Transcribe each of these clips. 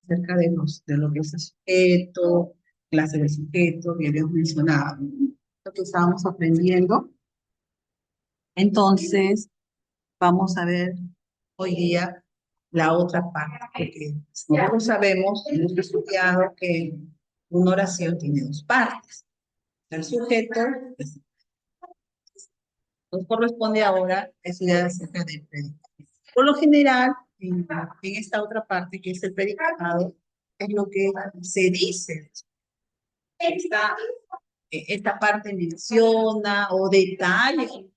acerca de lo que es el sujeto, clase del sujeto, que habíamos mencionado, ¿no? Lo que estábamos aprendiendo. Entonces, vamos a ver hoy día la otra parte, porque nosotros sabemos, hemos estudiado que una oración tiene dos partes. El sujeto, pues, nos corresponde ahora estudiar acerca del predicado. Por lo general, en esta otra parte, que es el predicado, es lo que se dice. Esta parte menciona o detalla, en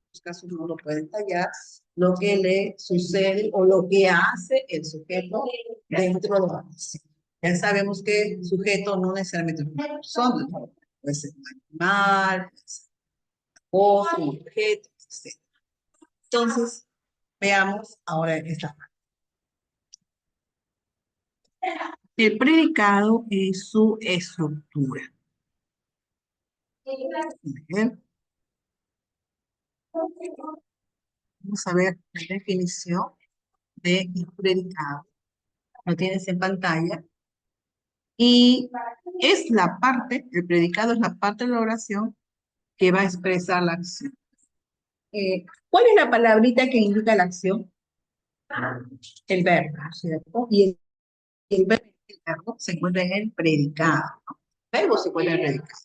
muchos casos no lo puede detallar, lo que le sucede o lo que hace el sujeto dentro de la oración. Ya sabemos que el sujeto no necesariamente es una persona, ¿no? Puede ser un animal, puede ser cosa, un objeto, etc. Entonces, veamos ahora esta parte. El predicado es su estructura. Bien. Vamos a ver la definición de predicado. Lo tienes en pantalla. Y es la parte, el predicado es la parte de la oración que va a expresar la acción. ¿Cuál es la palabrita que indica la acción? El verbo, ¿cierto? Y el verbo se encuentra en el predicado, ¿no? El verbo se encuentra en el predicado.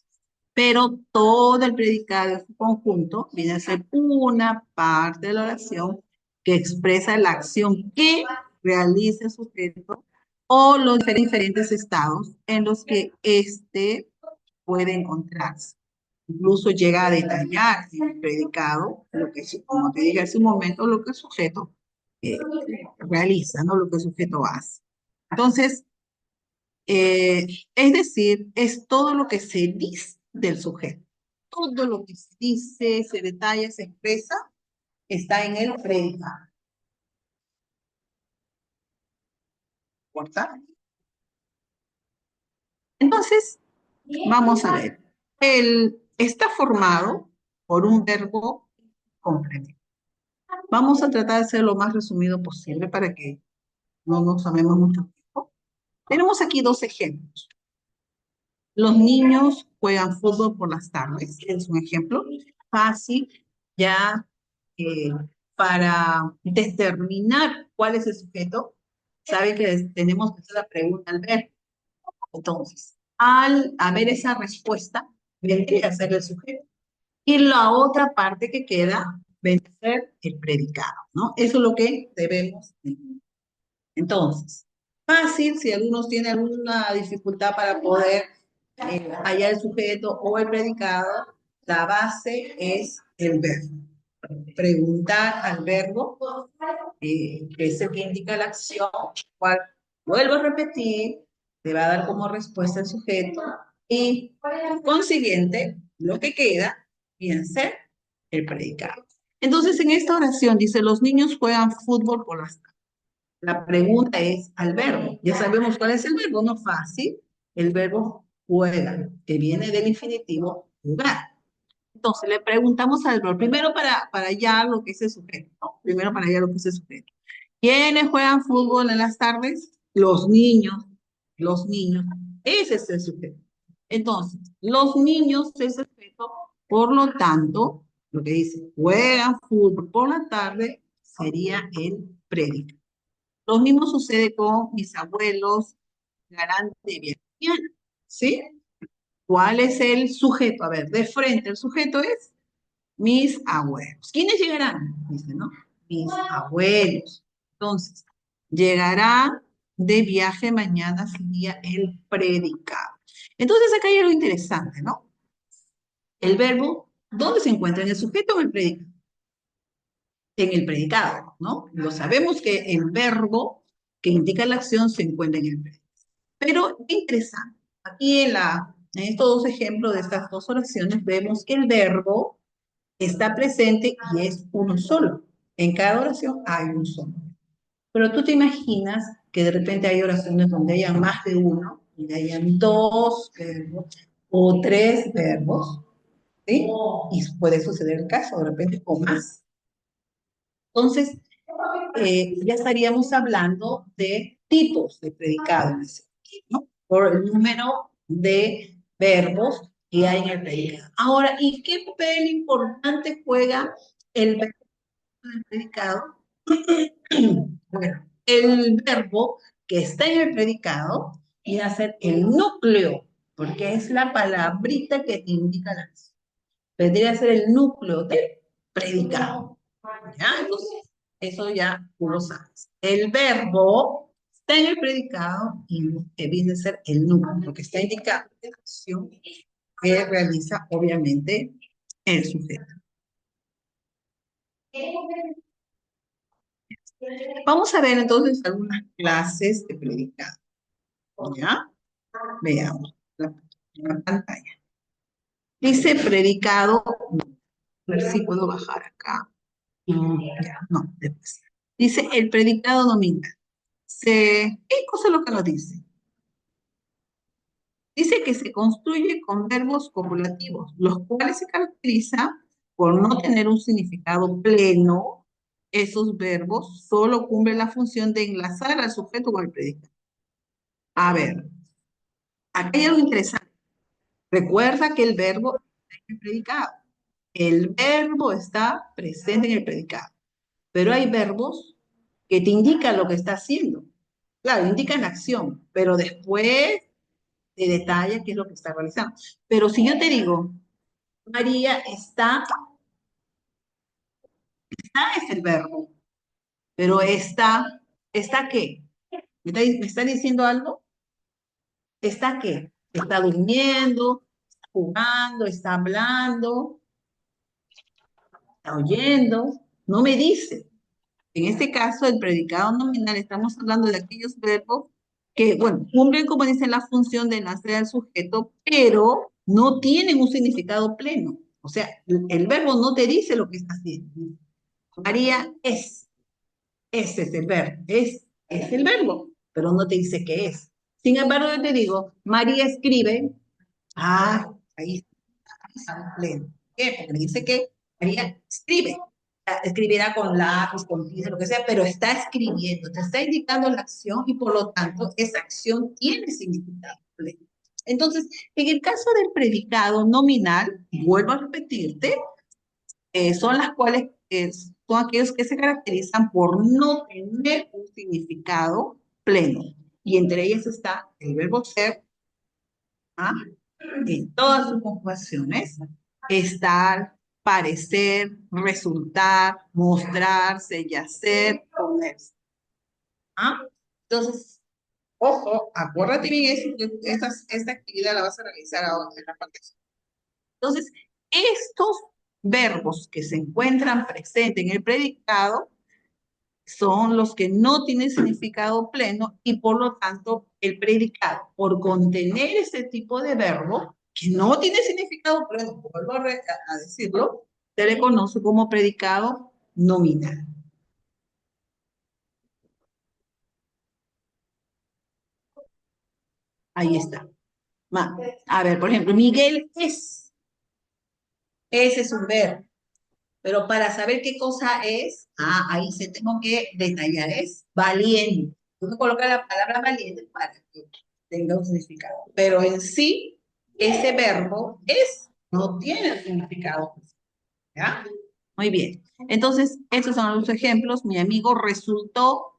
Pero todo el predicado en su conjunto viene a ser una parte de la oración que expresa la acción que realiza el sujeto o los diferentes estados en los que éste puede encontrarse. Incluso llega a detallar en el predicado lo que, como te dije hace un momento, lo que el sujeto eh, realiza, ¿no? Lo que el sujeto hace. Entonces, es decir, es todo lo que se dice del sujeto. Todo lo que se dice, se detalla, se expresa, está en el predicado. ¿Importa? Entonces, vamos a ver. Él está formado por un verbo complemento. Vamos a tratar de ser lo más resumido posible para que no nos tomemos mucho tiempo. Tenemos aquí dos ejemplos. Los niños juegan fútbol por las tardes, es un ejemplo fácil ya eh, para determinar cuál es el sujeto. Sabe que tenemos que hacer la pregunta al ver. Entonces, al haber esa respuesta, vendría a ser el sujeto. Y la otra parte que queda, vendría a ser el predicado, ¿no? Eso es lo que debemos tener. Entonces, fácil, si algunos tienen alguna dificultad para poder hallar el sujeto o el predicado, la base es el verbo. Preguntar al verbo, que es el que indica la acción, cual vuelvo a repetir, te va a dar como respuesta el sujeto y, por consiguiente, lo que queda viene a ser el predicado. Entonces, en esta oración dice, los niños juegan fútbol por las tardes. La pregunta es al verbo. Ya sabemos cuál es el verbo, no fácil. El verbo juega, que viene del infinitivo jugar. Entonces le preguntamos al verbo, primero para hallar lo que es el sujeto, ¿no? Primero para hallar lo que es el sujeto. ¿Quiénes juegan fútbol en las tardes? Los niños. Los niños. Ese es el sujeto. Entonces, los niños es el sujeto, por lo tanto, lo que dice, juegan fútbol por la tarde, sería el predicado. Lo mismo sucede con mis abuelos, garante de Villanueva, ¿sí? ¿Cuál es el sujeto? A ver, de frente, el sujeto es mis abuelos. ¿Quiénes llegarán? Dice, ¿no? Mis abuelos. Entonces, llegará de viaje mañana sería el predicado. Entonces, acá hay algo interesante, ¿no? El verbo, ¿dónde se encuentra? ¿En el sujeto o en el predicado? En el predicado, ¿no? Lo sabemos que el verbo que indica la acción se encuentra en el predicado. Pero interesante, aquí en estos dos ejemplos de estas dos oraciones vemos que el verbo está presente y es uno solo. En cada oración hay un solo. Pero tú te imaginas que de repente hay oraciones donde haya más de uno, donde hayan dos verbos o tres verbos, ¿sí? Y puede suceder el caso, de repente, o más. Entonces, ya estaríamos hablando de tipos de predicado en ese sentido, ¿no? Por el número de verbos que hay en el predicado. Ahora, ¿y qué papel importante juega el verbo en el predicado? Bueno, el verbo que está en el predicado viene a ser el núcleo, porque es la palabrita que te indica la acción. Vendría a ser el núcleo del predicado. ¿Ya? Entonces, eso ya tú lo sabes. El verbo está en el predicado y viene a ser el núcleo, porque está indicando la acción que realiza, obviamente, el sujeto. Vamos a ver entonces algunas clases de predicado. ¿Ya? Veamos la pantalla. Dice predicado, a ver si puedo bajar acá. Ya, no, después. Dice el predicado nominal. ¿Qué cosa es lo que nos dice? Dice que se construye con verbos copulativos, los cuales se caracterizan por no tener un significado pleno. Esos verbos solo cumplen la función de enlazar al sujeto con el predicado. A ver, aquí hay algo interesante. Recuerda que el verbo está en el predicado. El verbo está presente en el predicado. Pero hay verbos que te indican lo que está haciendo. Claro, indican acción, pero después te detalla qué es lo que está realizando. Pero si yo te digo, María está es el verbo, pero ¿está qué? ¿Me está diciendo algo? ¿Está qué? Está durmiendo, está jugando, está hablando, está oyendo, no me dice. En este caso, el predicado nominal, estamos hablando de aquellos verbos que, bueno, cumplen, como dicen, la función de enlace al sujeto, pero no tienen un significado pleno. O sea, el verbo no te dice lo que está haciendo. María ese es el verbo, es el verbo, pero no te dice qué es. Sin embargo, yo te digo, María escribe, ahí está pleno. ¿Por qué? Porque dice que María escribe. Escribirá con lápiz, con tiza, lo que sea, pero está escribiendo, te está indicando la acción y por lo tanto esa acción tiene significado pleno. Entonces, en el caso del predicado nominal, vuelvo a repetirte, son las cuales son aquellos que se caracterizan por no tener un significado pleno. Y entre ellas está el verbo ser, ¿ah? En todas sus conjugaciones, estar, parecer, resultar, mostrarse, yacer, ponerse. ¿Ah? Entonces, ojo, acuérdate bien eso, que esta actividad la vas a realizar ahora en la parte. Entonces, estos verbos que se encuentran presentes en el predicado son los que no tienen significado pleno y por lo tanto el predicado, por contener ese tipo de verbo que no tiene significado pleno, vuelvo a decirlo, se le conoce como predicado nominal. Ahí está. A ver, por ejemplo, Miguel es. Ese es un verbo. Pero para saber qué cosa es, ahí se tengo que detallar, es valiente. Tengo que colocar la palabra valiente para que tenga un significado. Pero en sí, ese verbo es, no tiene significado. ¿Ya? Muy bien. Entonces, estos son los ejemplos. Mi amigo resultó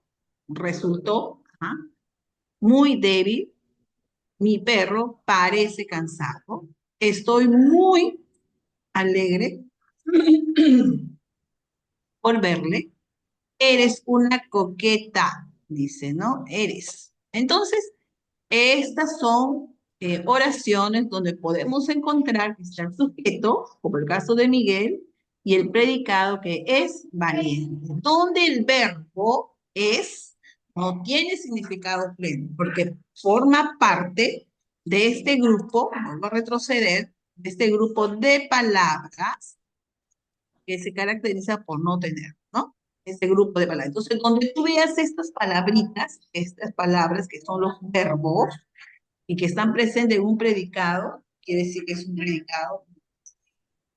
muy débil. Mi perro parece cansado. Estoy muy alegre por verle. Eres una coqueta, dice, ¿no? Eres. Entonces, estas son oraciones donde podemos encontrar que está el sujeto, como el caso de Miguel, y el predicado que es valiente, donde el verbo es, no tiene significado pleno, porque forma parte de este grupo, vamos a retroceder, de este grupo de palabras que se caracteriza por no tener, ¿no? Este grupo de palabras. Entonces, donde tú veas estas palabritas, estas palabras que son los verbos y que están presentes en un predicado, quiere decir que es un predicado,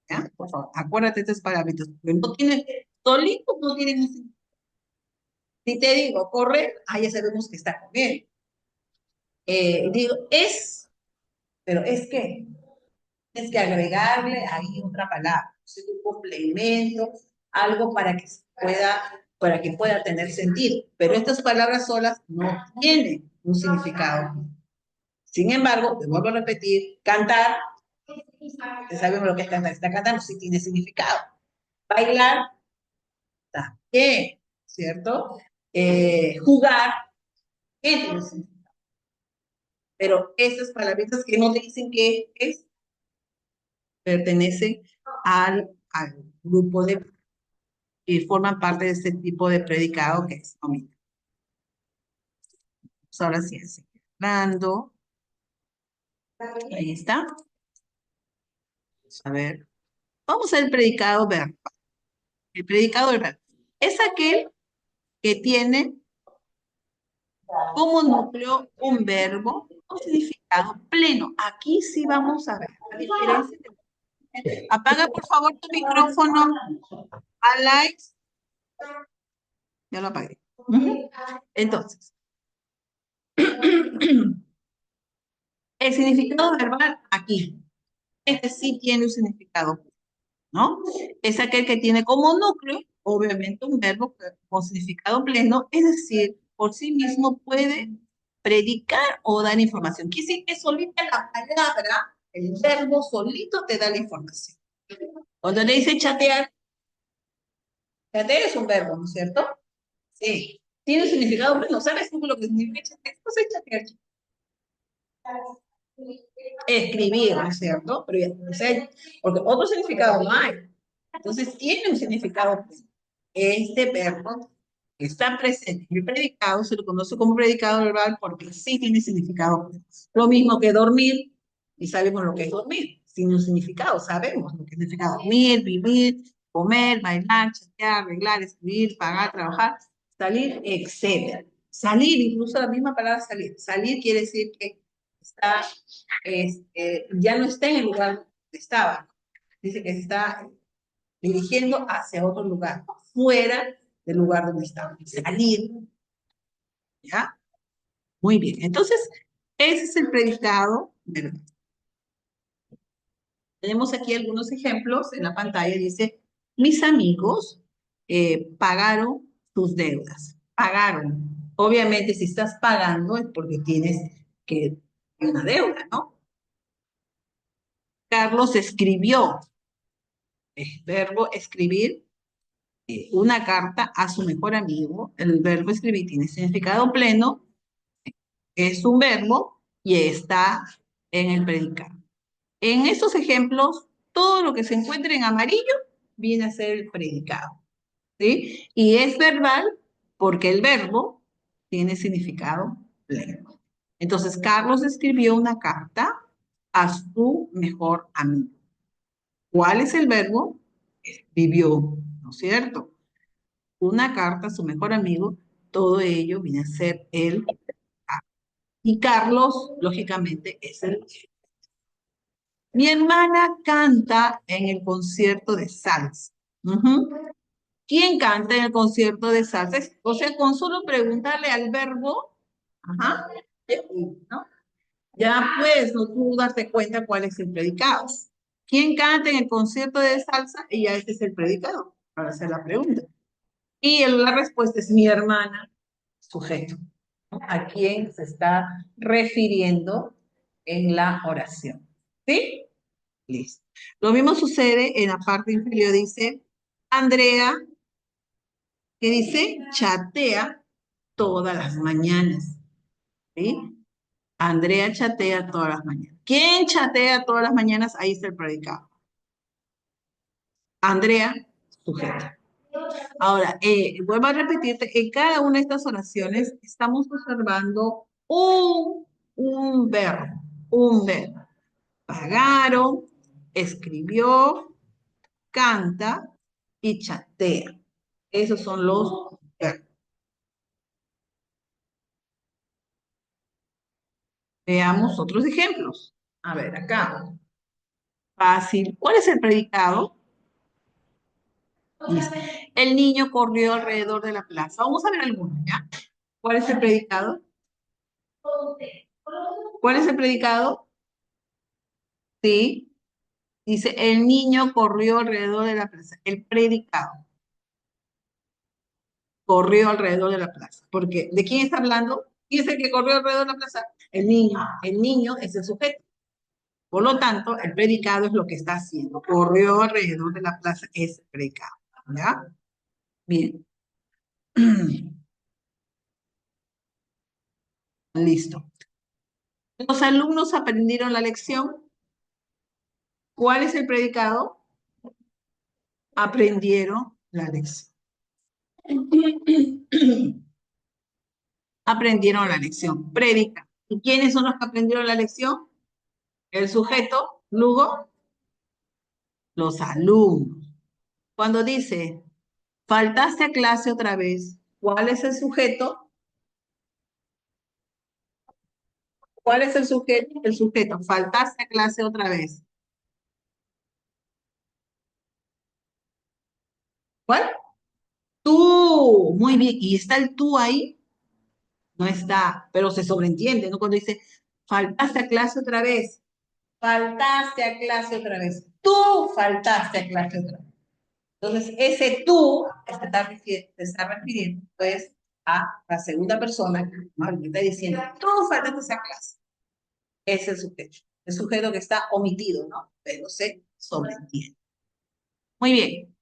¿ya? Por favor, acuérdate de estas palabritas, porque no tienen, solitos no tienen un significado. Si te digo correr, ya sabemos que está con él. Digo, pero es que tienes que agregarle ahí otra palabra, un complemento, algo para que pueda tener sentido. Pero estas palabras solas no tienen un significado. Sin embargo, te vuelvo a repetir, cantar, ya sabemos lo que es cantar, está cantando, sí tiene significado. Bailar, también, ¿cierto? Jugar, ¿qué tiene significado? Pero esas palabritas que no te dicen qué es, pertenecen al grupo de que forman parte de este tipo de predicado que es nominal. Pues ahora sí, así. Hablando. Ahí está. A ver. Vamos al predicado verbal. El predicado verbal es aquel que tiene como núcleo un verbo con significado pleno. Aquí sí vamos a ver la diferencia. Apaga por favor tu micrófono, Alex. Ya lo apagué. Entonces, el significado verbal aquí. Este sí tiene un significado, ¿no? Es aquel que tiene como núcleo, obviamente, un verbo con significado pleno, es decir, por sí mismo puede predicar o dar información. Quiere decir que solita la palabra, el verbo solito te da la información. Cuando le dice chatear, chatear es un verbo, ¿no es cierto? Sí. Tiene un significado pleno. ¿Sabes tú lo que significa chatear? ¿Qué es chatear? Escribir, ¿no es cierto? Pero, o sea, porque otro significado no hay. Entonces tiene un significado. Este verbo que está presente en el predicado se lo conoce como predicado verbal porque sí tiene significado. Lo mismo que dormir, y sabemos lo que es dormir, sin un significado, sabemos lo que significa dormir, vivir, comer, bailar, chatear, arreglar, escribir, pagar, trabajar, salir, etcétera. Salir, incluso la misma palabra salir. Salir quiere decir que está, ya no está en el lugar donde estaba. Dice que se está dirigiendo hacia otro lugar, fuera del lugar donde estaba. Salir, ¿ya? Muy bien. Entonces, ese es el predicado. Tenemos aquí algunos ejemplos en la pantalla. Dice, mis amigos pagaron tus deudas. Pagaron. Obviamente, si estás pagando es porque tienes que una deuda, ¿no? Carlos escribió, el verbo escribir, una carta a su mejor amigo. El verbo escribir tiene significado pleno, es un verbo y está en el predicado. En estos ejemplos, todo lo que se encuentre en amarillo viene a ser el predicado, ¿sí? Y es verbal porque el verbo tiene significado pleno. Entonces, Carlos escribió una carta a su mejor amigo. ¿Cuál es el verbo? Vivió, ¿no es cierto? Una carta a su mejor amigo, todo ello viene a ser el... Y Carlos, lógicamente, es el... Mi hermana canta en el concierto de salsa. Ujú. ¿Quién canta en el concierto de salsa? O sea, con solo preguntarle al verbo, ajá, ¿no? Ya pues, no tú darte cuenta cuál es el predicado. ¿Quién canta en el concierto de salsa? Y ya ese es el predicado, para hacer la pregunta. Y la respuesta es mi hermana, sujeto, ¿no? A quién se está refiriendo en la oración. ¿Sí? Listo. Lo mismo sucede en la parte inferior, dice Andrea, que dice chatea todas las mañanas. ¿Sí? Andrea chatea todas las mañanas. ¿Quién chatea todas las mañanas? Ahí está el predicado. Andrea, sujeto. Ahora, vuelvo a repetirte, en cada una de estas oraciones estamos observando un verbo, un verbo. Pagaron, escribió, canta y chatea. Esos son los verbos. Veamos otros ejemplos. A ver, acá. Fácil. ¿Cuál es el predicado? Dice, El niño corrió alrededor de la plaza. Vamos a ver algunos, ¿ya? ¿Cuál es el predicado? ¿Cuál es el predicado? Sí. Dice, el niño corrió alrededor de la plaza. El predicado corrió alrededor de la plaza. Porque, ¿de quién está hablando? ¿Quién es el que corrió alrededor de la plaza? El niño. El niño es el sujeto. Por lo tanto, el predicado es lo que está haciendo. Corrió alrededor de la plaza, es el predicado. ¿Ya? Bien. Listo. Los alumnos aprendieron la lección. ¿Cuál es el predicado? Aprendieron la lección. Aprendieron la lección. Predica. ¿Y quiénes son los que aprendieron la lección? El sujeto, luego, los alumnos. Cuando dice, faltaste a clase otra vez, ¿cuál es el sujeto? ¿Cuál es el sujeto? El sujeto, faltaste a clase otra vez. ¿Cuál? Tú. Muy bien. ¿Y está el tú ahí? No está, pero se sobreentiende, ¿no? Cuando dice, faltaste a clase otra vez. Faltaste a clase otra vez. Tú faltaste a clase otra vez. Entonces, ese tú te está refiriendo, pues, a la segunda persona, ¿no? Que está diciendo, tú faltaste a esa clase. Es el sujeto. El sujeto que está omitido, ¿no? Pero se sobreentiende. Muy bien.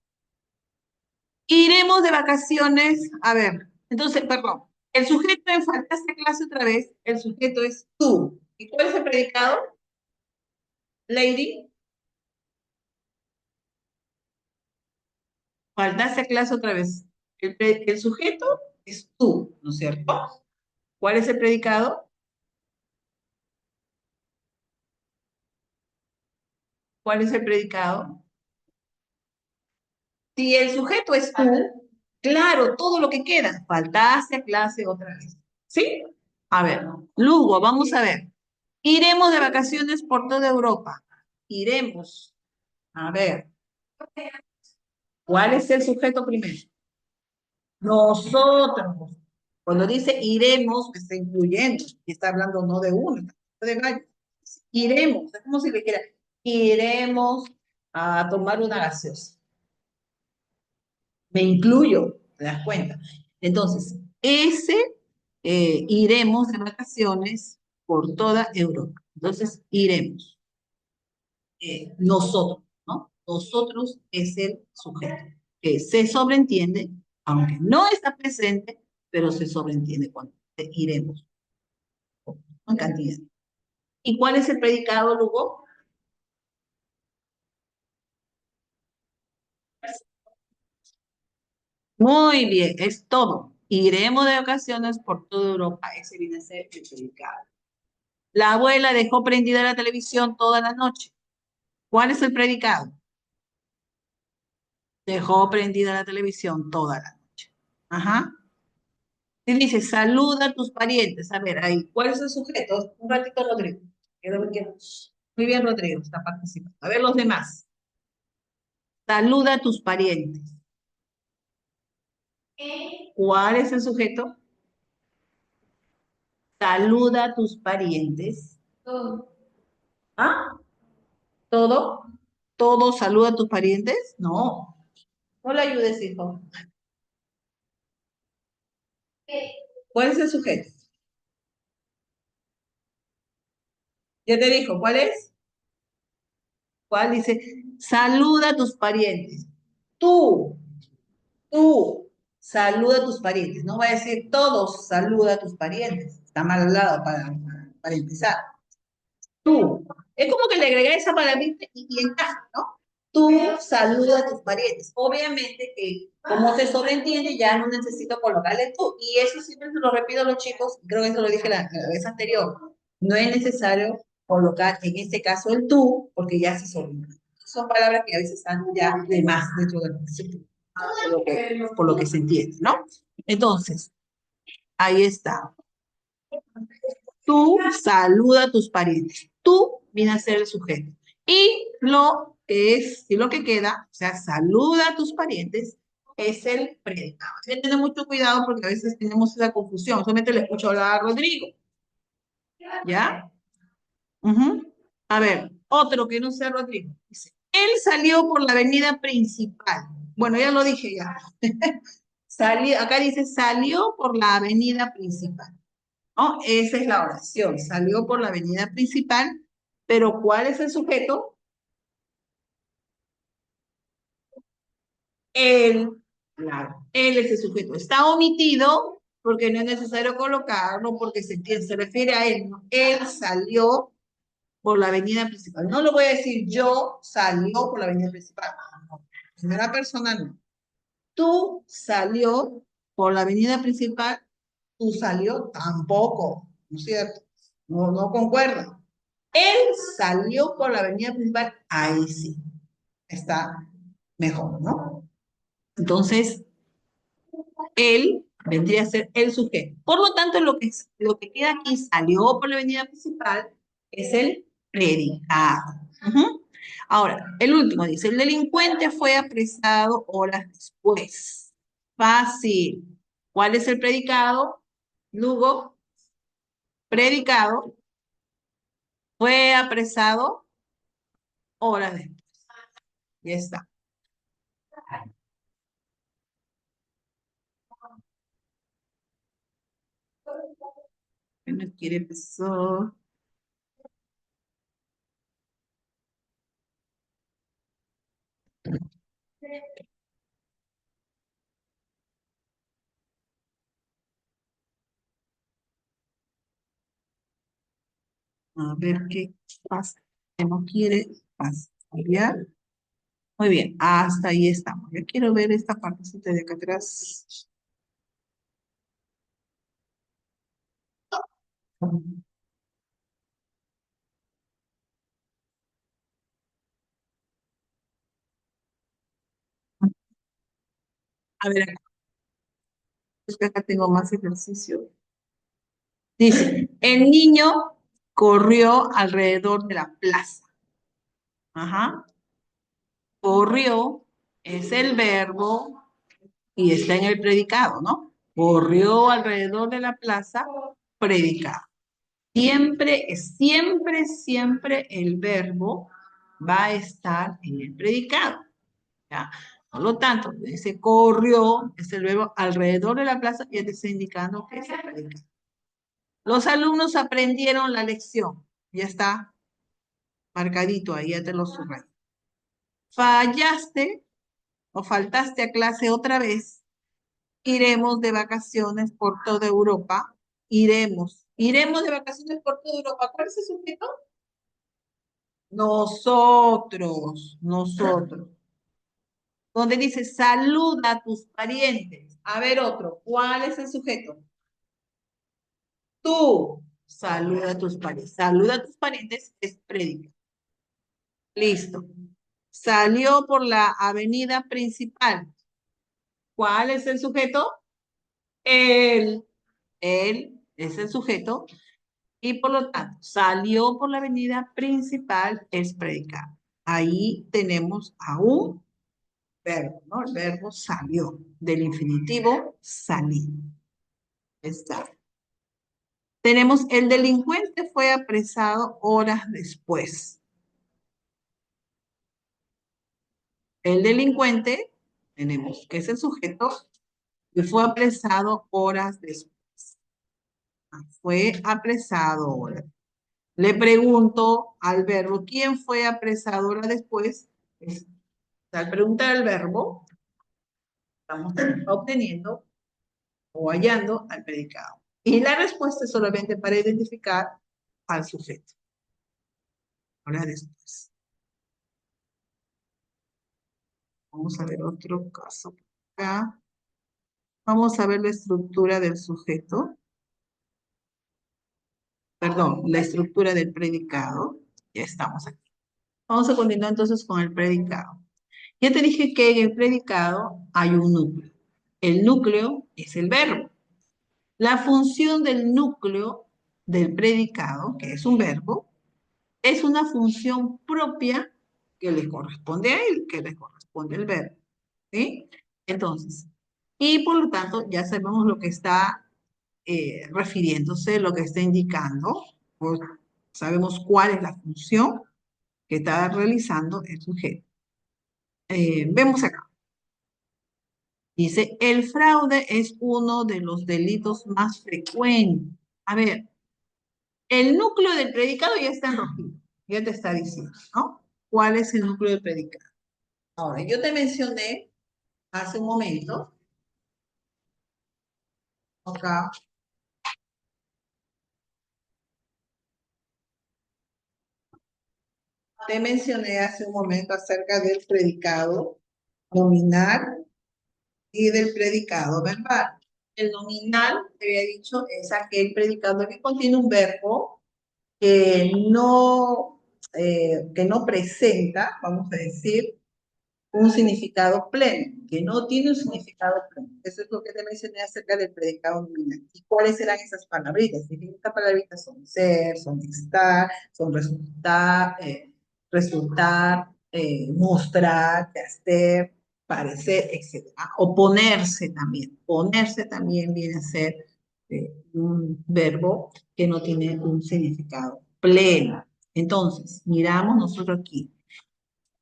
Iremos de vacaciones. A ver, entonces, perdón. El sujeto en faltaste a clase otra vez, el sujeto es tú. ¿Y cuál es el predicado? Lady, faltaste a clase otra vez. El sujeto es tú, ¿no es cierto? ¿Cuál es el predicado? ¿Cuál es el predicado? Si el sujeto es tú, claro, todo lo que queda, faltaste a clase otra vez. ¿Sí? A ver, Lugo, vamos a ver. Iremos de vacaciones por toda Europa. Iremos. A ver, ¿cuál es el sujeto primero? Nosotros. Cuando dice iremos, me está incluyendo, y está hablando no de uno, está hablando de varios. Iremos, es como si le dijera, iremos a tomar una gaseosa. Me incluyo, ¿te das cuenta? Entonces, ese iremos de vacaciones por toda Europa. Entonces, iremos. Nosotros, ¿no? Nosotros es el sujeto, que se sobreentiende, aunque no está presente, pero se sobreentiende cuando iremos, en cantidad. ¿Y cuál es el predicado, Lugo? Muy bien, es todo. Iremos de vacaciones por toda Europa. Ese viene a ser el predicado. La abuela dejó prendida la televisión toda la noche. ¿Cuál es el predicado? Dejó prendida la televisión toda la noche. Ajá. Y dice, saluda a tus parientes. A ver, ahí, ¿cuál es el sujeto? Un ratito, Rodrigo. Muy bien, Rodrigo, está participando. A ver, los demás. Saluda a tus parientes. ¿Cuál es el sujeto? Saluda a tus parientes. ¿Ah? ¿Todo? ¿Todo saluda a tus parientes? No. No le ayudes, hijo. ¿Cuál es el sujeto? Ya te dijo, ¿cuál es? ¿Cuál dice? Saluda a tus parientes. Tú, tú, saluda a tus parientes. No va a decir todos saluda a tus parientes. Está mal hablado para empezar. Tú. Es como que le agregas esa palabrita y encaja, ¿no? Tú saluda a tus parientes. Obviamente que como se sobreentiende, ya no necesito colocarle tú. Y eso siempre se lo repito a los chicos, creo que eso lo dije la vez anterior. No es necesario colocar en este caso el tú, porque ya se sobreentiende. Son palabras que a veces están ya de más dentro del concepto, por lo que se entiende, ¿no? Entonces, ahí está. Tú saluda a tus parientes. Tú viene a ser el sujeto. Y lo que es, y lo que queda, o sea, saluda a tus parientes, es el predicado. Hay que tener mucho cuidado porque a veces tenemos esa confusión. Solamente le escucho hablar a Rodrigo, ¿ya? Ujú. A ver, otro que no sea Rodrigo. Dice, él salió por la avenida principal. Bueno, ya lo dije ya. Acá dice, salió por la avenida principal. ¿No? Esa es la oración. Salió por la avenida principal, pero ¿cuál es el sujeto? Él. Claro, él es el sujeto. Está omitido porque no es necesario colocarlo, porque se refiere a él, ¿no? Él salió por la avenida principal. No lo voy a decir yo salió por la avenida principal. No, primera persona no. Tú salió por la avenida principal, tú salió tampoco, ¿no es cierto? No, no concuerda. Él salió por la avenida principal, ahí sí, está mejor, ¿no? Entonces, él vendría a ser el sujeto. Por lo tanto, lo que queda aquí, salió por la avenida principal, es el predicado. Ujú. Ahora, el último dice, el delincuente fue apresado horas después. Fácil. ¿Cuál es el predicado? Lugo, predicado, fue apresado horas después. Ya está. ¿Quién no quiere empezar? A ver qué pasa. Que no quiere pasar. ¿Ya? Muy bien, hasta ahí estamos. Yo quiero ver esta partecita de acá atrás. A ver, acá, es que acá tengo más ejercicio. Dice, el niño corrió alrededor de la plaza. Ajá. Corrió es el verbo y está en el predicado, ¿no? Corrió alrededor de la plaza, predicado. Siempre el verbo va a estar en el predicado. ¿Ya? Por lo tanto, ese corrió es el verbo alrededor de la plaza y te está indicando que es el predicado. Los alumnos aprendieron la lección. Ya está marcadito ahí, ya te lo subrayo. Fallaste o faltaste a clase otra vez. Iremos de vacaciones por toda Europa. Iremos de vacaciones por toda Europa. ¿Cuál es el sujeto? Nosotros. Donde dice saluda a tus parientes. A ver otro, ¿cuál es el sujeto? Tú, saluda a tus parientes. Saluda a tus parientes es prédica. Listo. Salió por la avenida principal. ¿Cuál es el sujeto? Él. Él es el sujeto y por lo tanto salió por la avenida principal es predicado. Ahí tenemos a un verbo, ¿no? El verbo salió, del infinitivo salir. Está. Tenemos el delincuente fue apresado horas después. El delincuente, tenemos que es el sujeto, y fue apresado horas después. Fue apresado horas. Le pregunto al verbo, ¿quién fue apresado horas después? Al preguntar al verbo, estamos obteniendo o hallando al predicado. Y la respuesta es solamente para identificar al sujeto. Ahora después. Vamos a ver otro caso. Acá. Vamos a ver la estructura del sujeto. Perdón, la estructura del predicado. Ya estamos aquí. Vamos a continuar entonces con el predicado. Ya te dije que en el predicado hay un núcleo. El núcleo es el verbo. La función del núcleo del predicado, que es un verbo, es una función propia que le corresponde a él, que le corresponde al verbo. ¿Sí? Entonces, y por lo tanto ya sabemos lo que está refiriéndose, lo que está indicando, pues, sabemos cuál es la función que está realizando el sujeto. Vemos acá. Dice, el fraude es uno de los delitos más frecuentes. A ver, el núcleo del predicado ya está en rojito, ya te está diciendo, ¿no? ¿Cuál es el núcleo del predicado? Ahora, yo te mencioné hace un momento, acá, te mencioné hace un momento acerca del predicado nominal y del predicado verbal. El nominal, te había dicho, es aquel predicado que contiene un verbo que no presenta, vamos a decir, un significado pleno, que no tiene un significado pleno. Eso es lo que te mencioné acerca del predicado nominal. ¿Y cuáles serán esas palabritas? Estas palabritas son ser, son estar, son mostrar, hacer, parecer, etc. Oponerse también. Ponerse también viene a ser un verbo que no tiene un significado pleno. Entonces, miramos nosotros aquí.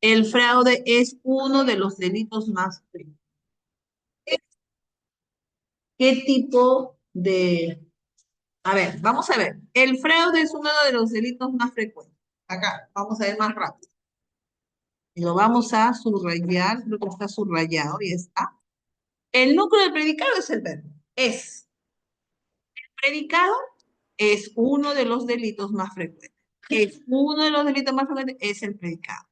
El fraude es uno de los delitos más frecuentes. ¿Qué tipo de... A ver, vamos a ver. El fraude es uno de los delitos más frecuentes. Acá, vamos a ver más rápido. Y lo vamos a subrayar, creo que está subrayado y está. El núcleo del predicado es el verbo. Es. Predicado es uno de los delitos más frecuentes. Es uno de los delitos más frecuentes, es el predicado.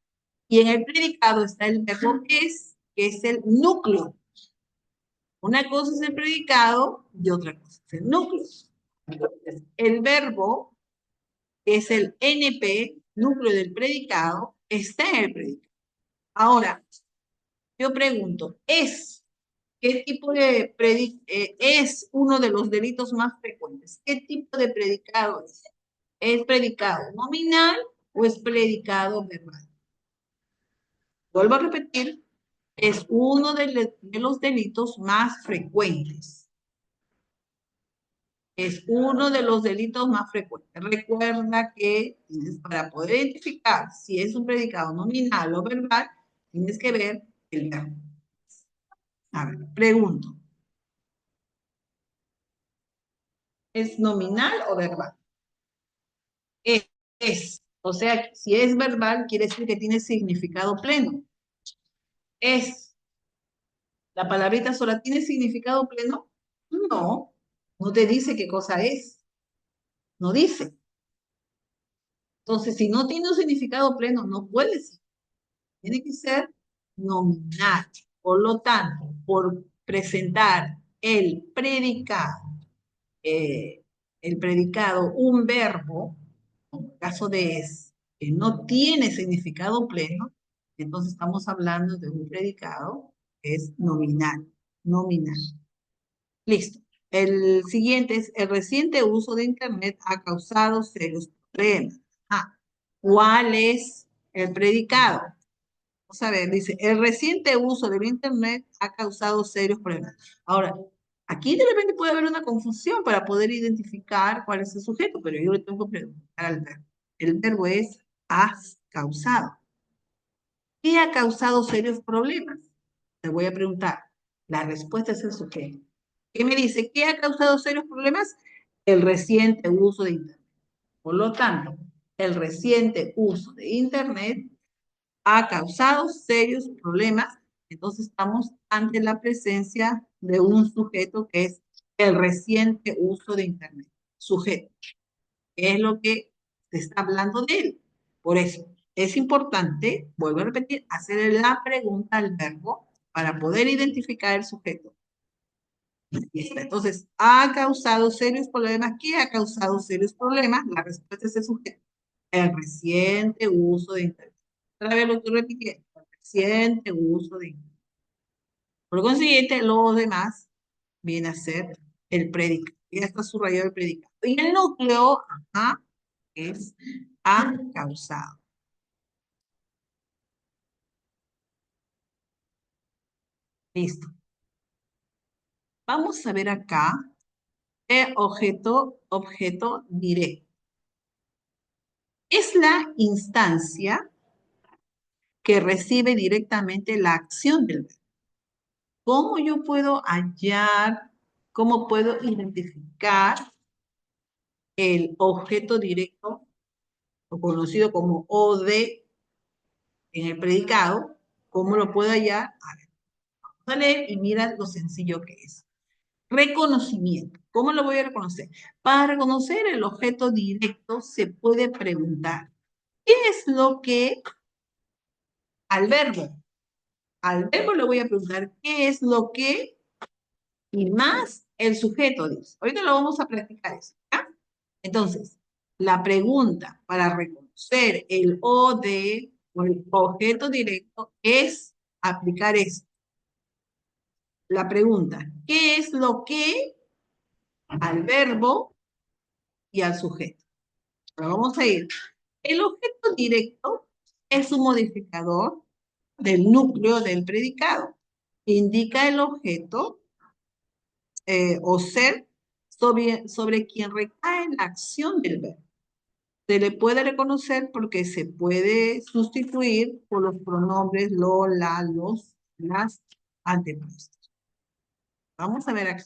Y en el predicado está el verbo es, que es el núcleo. Una cosa es el predicado y otra cosa es el núcleo. Entonces, el verbo, que es el NP, núcleo del predicado, está en el predicado. Ahora, yo pregunto, ¿qué tipo de es uno de los delitos más frecuentes? ¿Qué tipo de predicado es? ¿Es predicado nominal o es predicado verbal? Vuelvo a repetir, es uno de los delitos más frecuentes. Es uno de los delitos más frecuentes. Recuerda que para poder identificar si es un predicado nominal o verbal, tienes que ver el verbo. A ver, pregunto. ¿Es nominal o verbal? Es. Es. O sea, si es verbal, quiere decir que tiene significado pleno. Es. ¿La palabrita sola tiene significado pleno? No. No te dice qué cosa es. No dice. Entonces, si no tiene un significado pleno, no puede ser. Tiene que ser nominal. Por lo tanto, por presentar eh, el predicado, un verbo, en el caso de es, que no tiene significado pleno, entonces estamos hablando de un predicado que es nominal. Nominal. Listo. El siguiente es, el reciente uso de Internet ha causado serios problemas. Ah, ¿cuál es el predicado? Vamos a ver, dice, el reciente uso del Internet ha causado serios problemas. Ahora, aquí de repente puede haber una confusión para poder identificar cuál es el sujeto, pero yo le tengo que preguntar al verbo. El verbo es has causado. ¿Qué ha causado serios problemas? Te voy a preguntar. La respuesta es el sujeto. ¿Qué me dice? ¿Qué ha causado serios problemas? El reciente uso de Internet. Por lo tanto, el reciente uso de Internet ha causado serios problemas. Entonces estamos ante la presencia de un sujeto que es el reciente uso de Internet. Sujeto. ¿Qué es lo que se está hablando de él? Por eso es importante, vuelvo a repetir, hacer la pregunta al verbo para poder identificar el sujeto. Entonces, ¿ha causado serios problemas? ¿Qué ha causado serios problemas? La respuesta es el sujeto. El reciente uso de Internet. Otra vez lo estoy repitiendo. El reciente uso de Internet. Por consiguiente, lo demás viene a ser el predicado. Ya está subrayado el predicado. Y el núcleo, ajá, es ha causado. Listo. Vamos a ver acá el objeto directo. Es la instancia que recibe directamente la acción del verbo. ¿Cómo yo puedo hallar, cómo puedo identificar el objeto directo, o conocido como OD en el predicado? ¿Cómo lo puedo hallar? A ver, vamos a leer y mira lo sencillo que es. Reconocimiento. ¿Cómo lo voy a reconocer? Para reconocer el objeto directo se puede preguntar, ¿qué es lo que al verbo? Al verbo le voy a preguntar, ¿qué es lo que? Y más el sujeto dice. Ahorita lo vamos a practicar eso, ¿ya? Entonces, la pregunta para reconocer el OD o el objeto directo es aplicar esto. La pregunta, ¿qué es lo que al verbo y al sujeto? Ahora vamos a ir. El objeto directo es un modificador del núcleo del predicado. Indica el objeto o ser sobre quien recae la acción del verbo. Se le puede reconocer porque se puede sustituir por los pronombres lo, la, los, las antepuestos. Vamos a ver aquí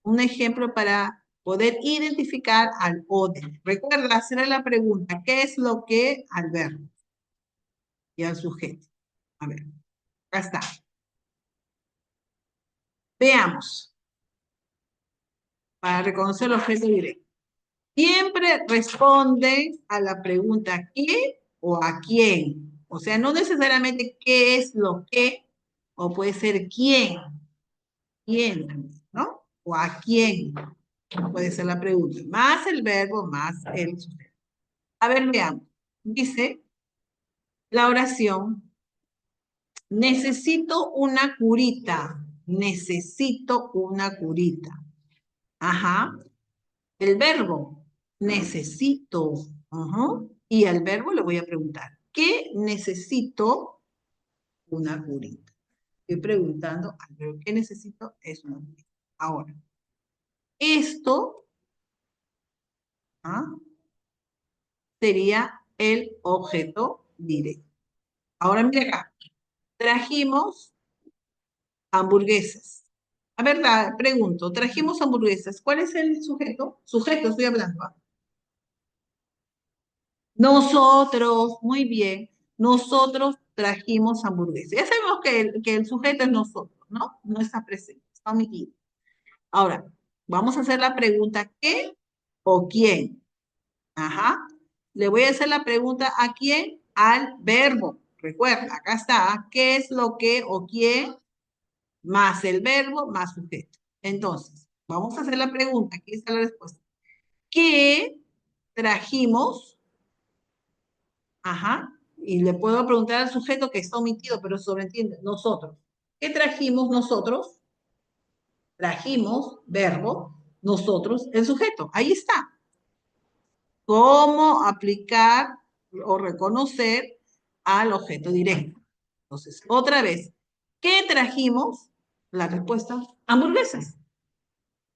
un ejemplo para poder identificar al ODE. Recuerda hacer la pregunta, ¿qué es lo que al verbo y al sujeto? A ver, acá está. Veamos, para reconocer el objeto directo. Siempre responde a la pregunta ¿qué o a quién? O sea, no necesariamente qué es lo que, o puede ser quién, ¿no? O a quién, puede ser la pregunta. Más el verbo, más el sujeto. A ver, veamos. Dice la oración, necesito una curita, necesito una curita. Ajá. El verbo, necesito. Y al verbo le voy a preguntar, ¿qué necesito? Una curita. Estoy preguntando al verbo, ¿qué necesito? Es una curita. Ahora, esto ¿ah? sería el objeto directo. Ahora mira acá, trajimos hamburguesas. A ver, pregunto, trajimos hamburguesas. ¿Cuál es el sujeto? Sujeto, estoy hablando. Nosotros, muy bien, nosotros trajimos hamburguesas. Ya sabemos que el sujeto es nosotros, ¿no? No está presente, está omitido. Ahora, vamos a hacer la pregunta ¿qué o quién? Ajá. Le voy a hacer la pregunta ¿a quién? Al verbo. Recuerda, acá está, ¿qué es lo que o quién? Más el verbo, más sujeto. Entonces, vamos a hacer la pregunta, aquí está la respuesta. ¿Qué trajimos? Ajá. Y le puedo preguntar al sujeto que está omitido, pero sobreentiende, nosotros. ¿Qué trajimos nosotros? Trajimos, verbo, nosotros, el sujeto. Ahí está. ¿Cómo aplicar o reconocer al objeto directo? Entonces, otra vez, ¿qué trajimos? La respuesta, hamburguesas.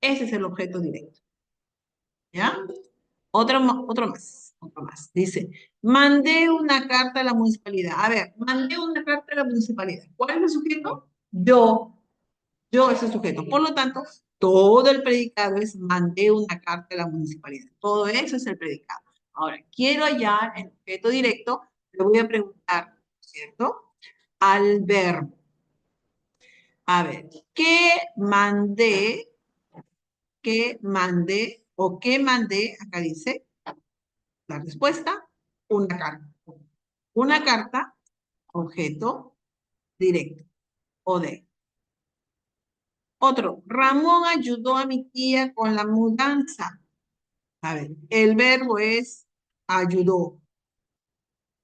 Ese es el objeto directo. ¿Ya? Otro más. Dice, mandé una carta a la municipalidad. A ver, mandé una carta a la municipalidad. ¿Cuál es el sujeto? Yo es el sujeto. Por lo tanto, todo el predicado es mandé una carta a la municipalidad. Todo eso es el predicado. Ahora, quiero hallar el objeto directo, le voy a preguntar, ¿cierto? Al verbo. A ver, qué mandé o qué mandé? Acá dice la respuesta, una carta. Una carta, objeto directo, o de. Otro, Ramón ayudó a mi tía con la mudanza. A ver, el verbo es ayudó.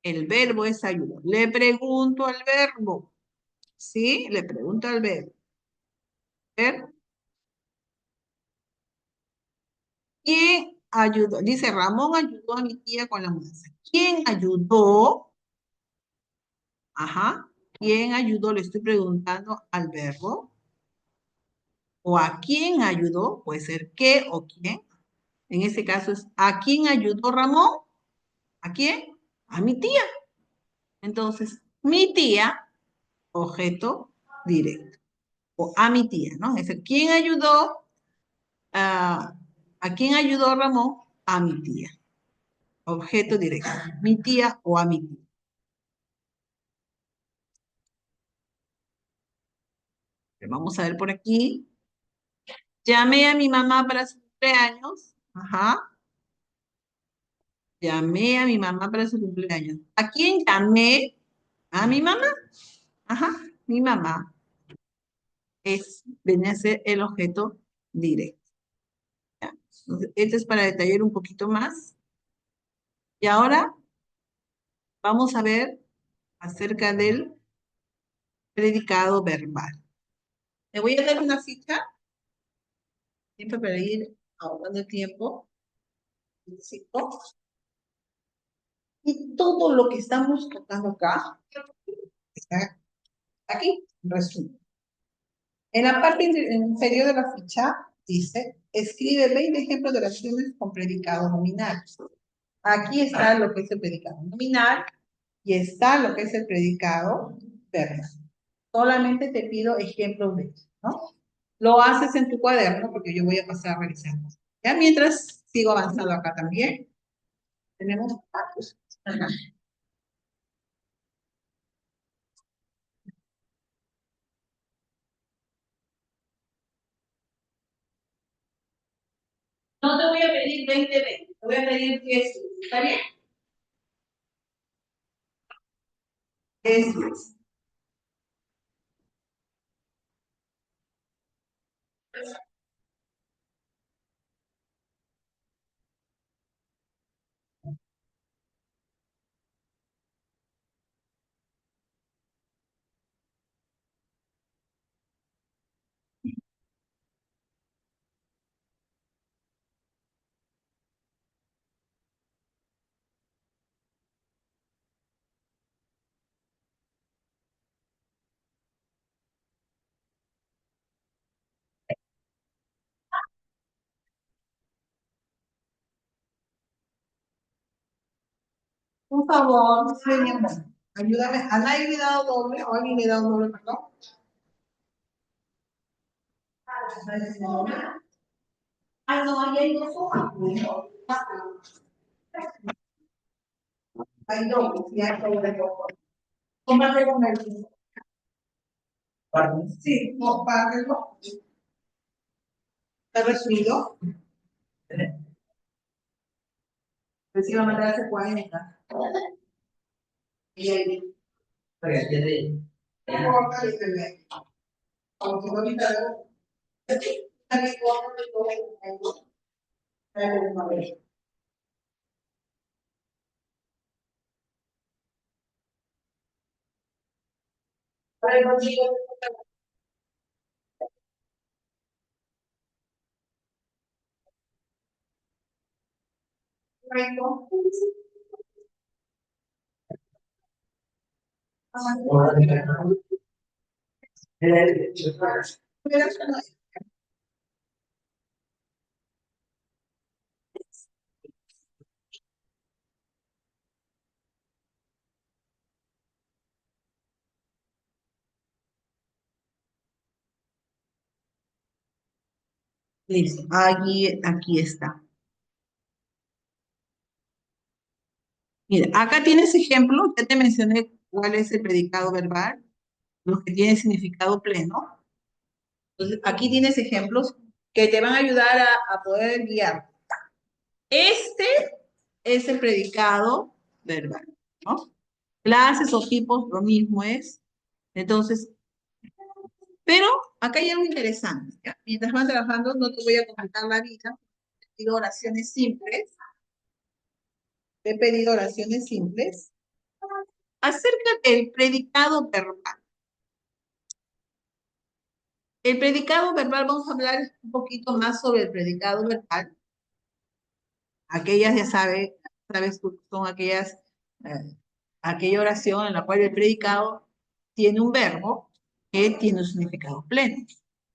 El verbo es ayudó. Le pregunto al verbo. ¿Sí? Le pregunto al verbo. Ver, ¿quién ayudó? Dice, Ramón ayudó a mi tía con la mudanza. ¿Quién ayudó? Ajá. ¿Quién ayudó? Le estoy preguntando al verbo. o a quién ayudó, puede ser qué o quién. En este caso es ¿a quién ayudó Ramón? ¿A quién? A mi tía. Entonces, mi tía, objeto directo. O a mi tía, ¿no? Es decir, ¿quién ayudó a quién ayudó Ramón? A mi tía. Objeto directo. Mi tía o a mi tía. Vamos a ver por aquí. Llamé a mi mamá para su cumpleaños. Ajá. Llamé a mi mamá para su cumpleaños. ¿A quién llamé? A mi mamá. Ajá. Mi mamá viene a ser el objeto directo. ¿Ya? Entonces, este es para detallar un poquito más. Y ahora vamos a ver acerca del predicado verbal. Le voy a dar una ficha, siempre para ir ahorrando el tiempo. Cinco. Y todo lo que estamos tocando acá está aquí, resumen. En la parte inferior de la ficha dice, escribe 20 ejemplos de oraciones con predicado nominal. Aquí está lo que es el predicado nominal y está lo que es el predicado verbal. Solamente te pido ejemplos de eso, ¿no? Lo haces en tu cuaderno porque yo voy a pasar a revisar. Ya mientras sigo avanzando acá también, tenemos datos. No te voy a pedir 20, te voy a pedir 10. ¿Está bien? Eso es. Por favor, mi amor, ayúdame. ¿A nadie le he dado doble? ¿O a alguien le he dado doble, perdón? Ah, no, ahí hay dos hojas. Hay dos, y hay doble dos. Comparte con el. Sí, compártelo. ¿Está resumido? Reciba mandar hace 40. Y ahí. Pero ya tiene. No importa, dice. Aunque no ahorita luego. También puedo hacer. Listo, aquí está. Mira, acá tienes ejemplo, ya te mencioné cuál es el predicado verbal, los que tienen significado pleno. Entonces, aquí tienes ejemplos que te van a ayudar a poder guiar. Este es el predicado verbal, ¿no? Clases o tipos, lo mismo es. Entonces, pero acá hay algo interesante, ¿ya? Mientras van trabajando, no te voy a comentar la vida. He pedido oraciones simples. He pedido oraciones simples acerca del predicado verbal. El predicado verbal, vamos a hablar un poquito más sobre el predicado verbal. Aquellas, ya sabes tú, son aquella oración en la cual el predicado tiene un verbo que tiene un significado pleno.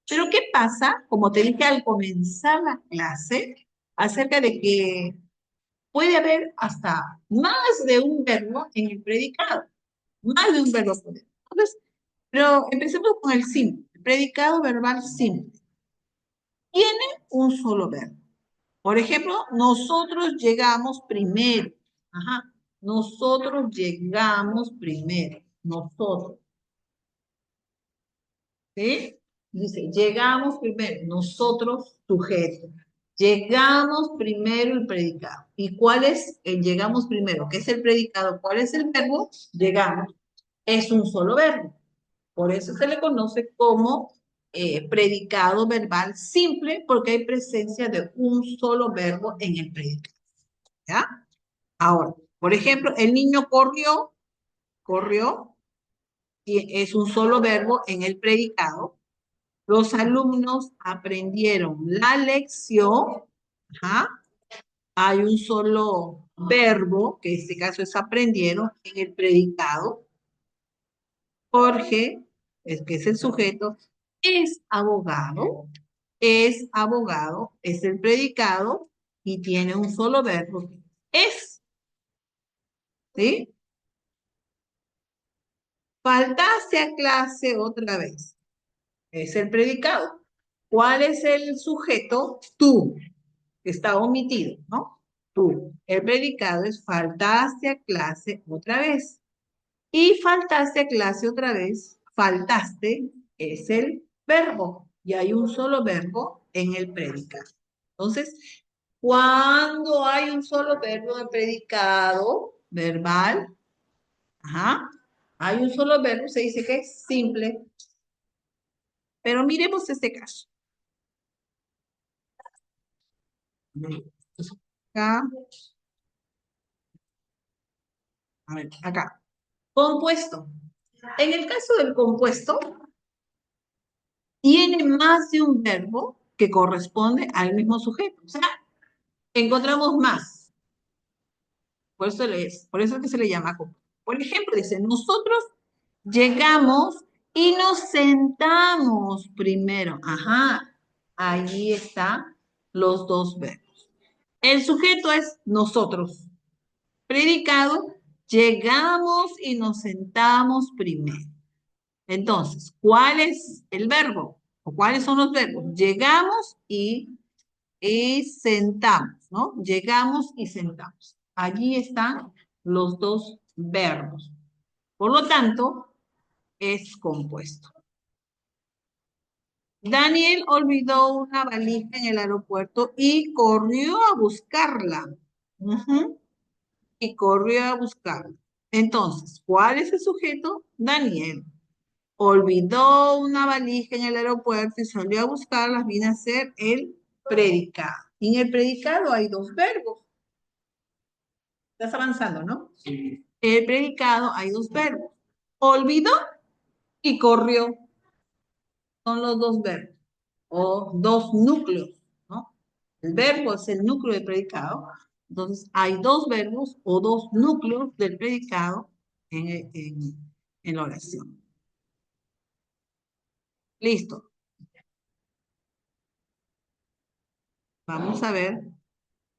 Pero ¿qué pasa? Como te dije al comenzar la clase, acerca de que puede haber hasta más de un verbo en el predicado. Más de un verbo puede haber. Entonces, pero empecemos con el simple. El predicado verbal simple. Tiene un solo verbo. Por ejemplo, nosotros llegamos primero. Ajá. Nosotros llegamos primero. Nosotros. ¿Sí? Dice, llegamos primero. Nosotros, sujeto. Llegamos primero el predicado. ¿Y cuál es el llegamos primero? ¿Qué es el predicado? ¿Cuál es el verbo? Llegamos. Es un solo verbo. Por eso se le conoce como predicado verbal simple, porque hay presencia de un solo verbo en el predicado. ¿Ya? Ahora, por ejemplo, el niño corrió, corrió, y es un solo verbo en el predicado. Los alumnos aprendieron la lección. Ajá. Hay un solo verbo, que en este caso es aprendieron, en el predicado. Jorge, que es el sujeto, es abogado, es el predicado y tiene un solo verbo, es, ¿sí? Faltaste a clase otra vez, es el predicado. ¿Cuál es el sujeto? Tú, que está omitido, ¿no? Tú. El predicado es faltaste a clase otra vez. Y faltaste a clase otra vez, faltaste es el verbo. Y hay un solo verbo en el predicado. Entonces, cuando hay un solo verbo de predicado verbal, ajá, hay un solo verbo, se dice que es simple. Pero miremos este caso. Acá, a ver, acá. Compuesto. En el caso del compuesto, tiene más de un verbo que corresponde al mismo sujeto. O sea, encontramos más. Por eso es que se le llama compuesto. Por ejemplo, dice, nosotros llegamos y nos sentamos primero. Ajá, ahí están los dos verbos. El sujeto es nosotros. Predicado, llegamos y nos sentamos primero. Entonces, ¿cuál es el verbo? ¿O cuáles son los verbos? Llegamos y sentamos, ¿no? Llegamos y sentamos. Allí están los dos verbos. Por lo tanto, es compuesto. Daniel olvidó una valija en el aeropuerto y corrió a buscarla. Ujú. Y corrió a buscarla. Entonces, ¿cuál es el sujeto? Daniel. Olvidó una valija en el aeropuerto y salió a buscarla, viene a ser el predicado. Y en el predicado hay dos verbos. Estás avanzando, ¿no? Sí. El predicado hay dos verbos. Olvidó y corrió. Son los dos verbos. O dos núcleos, ¿no? El verbo es el núcleo del predicado. Entonces, hay dos verbos o dos núcleos del predicado en la oración. Listo. Vamos a ver.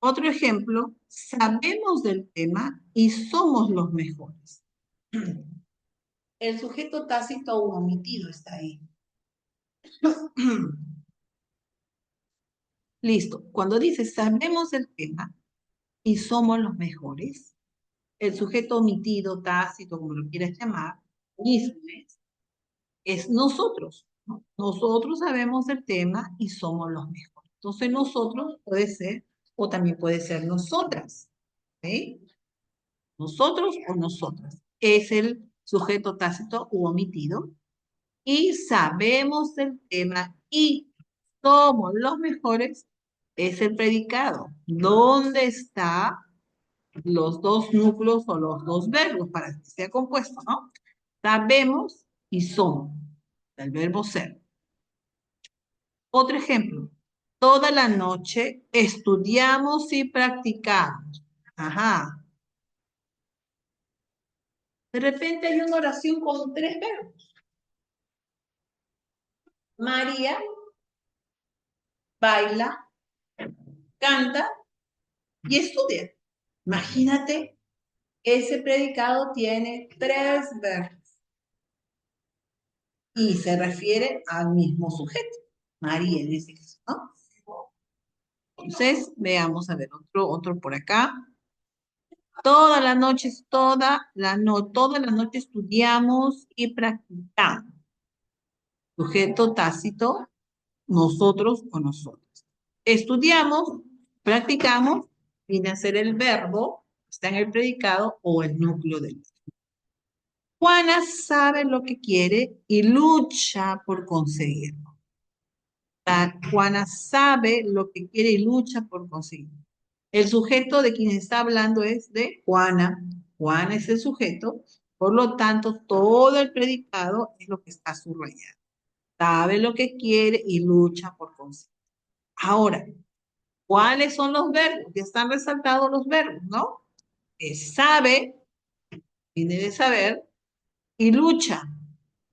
Otro ejemplo. Sabemos del tema y somos los mejores. El sujeto tácito o omitido está ahí. Listo. Cuando dice sabemos el tema y somos los mejores, el sujeto omitido, tácito, como lo quieras llamar, mismo es nosotros, ¿no? Nosotros sabemos el tema y somos los mejores. Entonces nosotros puede ser o también puede ser nosotras. ¿Sí? Nosotros o nosotras. Es el sujeto tácito u omitido. Y sabemos el tema y somos los mejores, es el predicado. ¿Dónde están los dos núcleos o los dos verbos para que sea compuesto, ¿no? Sabemos y somos, el verbo ser. Otro ejemplo. Toda la noche estudiamos y practicamos. Ajá. De repente hay una oración con tres verbos. María baila, canta y estudia. Imagínate, ese predicado tiene tres verbos y se refiere al mismo sujeto, María en este caso, ¿no? Entonces, veamos a ver otro por acá. Todas las noches, todas las noches estudiamos y practicamos. Sujeto tácito, nosotros o nosotras. Estudiamos, practicamos, viene a ser el verbo, está en el predicado o el núcleo del verbo. Juana sabe lo que quiere y lucha por conseguirlo. Juana sabe lo que quiere y lucha por conseguirlo. El sujeto de quien está hablando es de Juana. Juana es el sujeto, por lo tanto, todo el predicado es lo que está subrayado. Sabe lo que quiere y lucha por conseguirlo. Ahora, ¿cuáles son los verbos? Ya están resaltados los verbos, ¿no? Sabe, viene de saber, y lucha,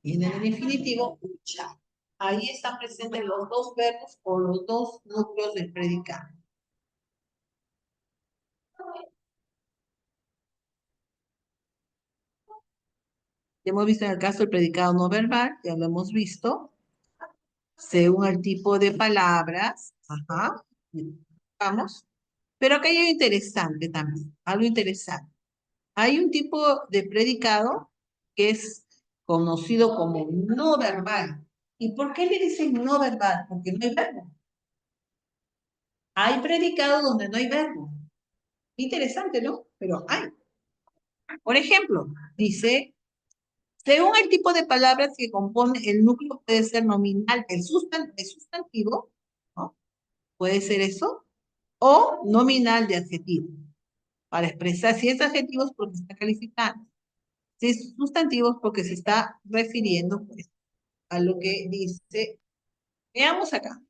viene del infinitivo, lucha. Ahí están presentes los dos verbos o los dos núcleos del predicado. Ya hemos visto en el caso del predicado no verbal, ya lo hemos visto, según el tipo de palabras. Ajá. Vamos. Pero acá hay algo interesante también, algo interesante. Hay un tipo de predicado que es conocido como no verbal. ¿Y por qué le dicen no verbal? Porque no hay verbo. Hay predicados donde no hay verbo. Interesante, ¿no? Pero hay. Por ejemplo, dice, según el tipo de palabras que compone el núcleo puede ser nominal, el sustantivo, ¿no? Puede ser eso, o nominal de adjetivo, para expresar si es adjetivo es porque está calificando, si es sustantivo es porque se está refiriendo pues, a lo que dice, veamos acá,